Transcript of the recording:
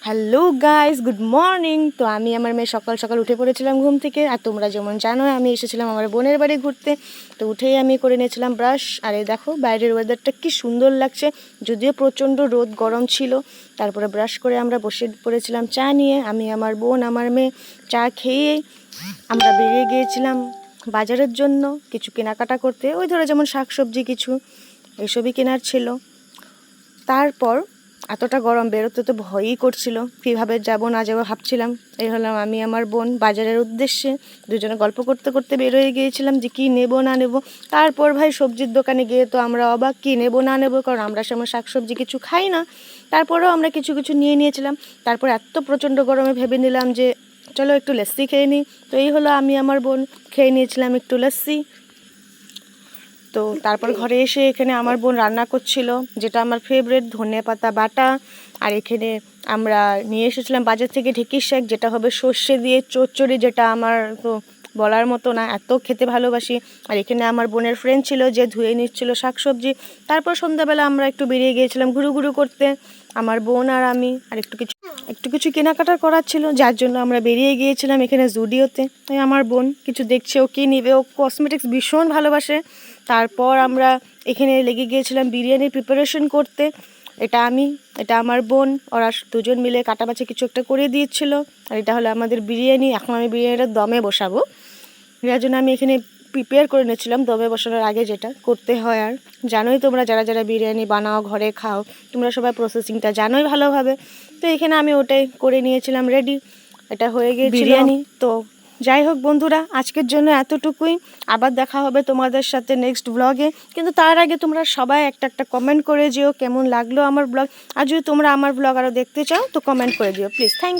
Hello guys, good morning. তো আমি আমার মেয়ে সকাল সকাল উঠে পড়েছিলাম ঘুম থেকে। আর তোমরা যেমন জানো আমি এসেছিলাম আমার বোনের বাড়ি ঘুরতে। তো উঠেই আমি করে নিয়েছিলাম ব্রাশ। আর এই দেখো বাইরের ওয়েদারটা কি সুন্দর লাগছে, যদিও প্রচণ্ড রোদ গরম ছিল। তারপরে ব্রাশ করে আমরা বসে পড়েছিলাম চা নিয়ে। আমি, আমার বোন, আমার মেয়ে চা খেয়ে আমরা বেরিয়ে গিয়েছিলাম বাজারের জন্য কিছু কেনাকাটা করতে। ওই ধরো যেমন শাকসবজি কিছু এসবই কেনার ছিল। তারপর এতটা গরম, বেরোতে তো ভয়ই করছিল, কীভাবে যাব না যাবো ভাবছিলাম। এই হলাম আমি, আমার বোন বাজারের উদ্দেশ্যে দুজনে গল্প করতে করতে বেরোয় গিয়েছিলাম যে কী নেব না নেব। তারপর ভাই সবজির দোকানে গিয়ে তো আমরা অবাক, কী নেব না নেব, কারণ আমরা সেমন শাকসবজি কিছু খাই না। তারপরেও আমরা কিছু কিছু নিয়ে নিয়েছিলাম। তারপর এত প্রচণ্ড গরমে ভেবে নিলাম যে চলো একটু লস্যি খেয়ে নিই। তো এই হলো আমি, আমার বোন খেয়ে নিয়েছিলাম একটু লস্যি। তো তারপর ঘরে এসে এখানে আমার বোন রান্না করছিল, যেটা আমার ফেভারিট, ধনেপাতা বাটা। আর এখানে আমরা নিয়ে এসেছিলাম বাজার থেকে ঢেঁকির শাক, যেটা হবে সর্ষে দিয়ে চচ্চড়ি, যেটা আমার তো বলার মতো না, এত খেতে ভালোবাসি। আর এখানে আমার বোনের ফ্রেন্ড ছিল যে ধুয়ে নিচ্ছিল শাকসবজি। তারপর সন্ধ্যাবেলা আমরা একটু বেরিয়ে গিয়েছিলাম ঘুরু ঘুরু করতে, আমার বোন আর আমি। আর একটু কিছু কেনাকাটা করার ছিল, যার জন্য আমরা বেরিয়ে গিয়েছিলাম এখানে জুডিওতে। তাই আমার বোন কিছু দেখছে, ও কী নেবে, ও কসমেটিক্স ভীষণ ভালোবাসে। তারপর আমরা এখানে লেগে গিয়েছিলাম বিরিয়ানির প্রিপারেশন করতে। এটা আমার বোন, ওরা দুজন মিলে কাটাবাছি কিছু একটা করে দিয়েছিল। আর এটা হলো আমাদের বিরিয়ানি। এখন আমি বিরিয়ানিটা দমে বসাবো, যার জন্য আমি এখানে প্রিপেয়ার করে নিয়েছিলাম দমে বসানোর আগে যেটা করতে হয়। আর জানোই তোমরা যারা যারা বিরিয়ানি বানাও, ঘরে খাও, তোমরা সবাই প্রসেসিংটা জানোই ভালোভাবে। তো এখানে আমি ওটাই করে নিয়েছিলাম রেডি, এটা হয়ে গিয়ে বিরিয়ানি। তো যাই হোক বন্ধুরা, আজকের জন্য এতটুকুই। আবার দেখা হবে তোমাদের সাথে নেক্সট ব্লগে। কিন্তু তার আগে তোমরা সবাই একটা একটা কমেন্ট করে যেও কেমন লাগলো আমার ব্লগ। আর যদি তোমরা আমার ব্লগ আরও দেখতে চাও তো কমেন্ট করে দিও প্লিজ। Thank you.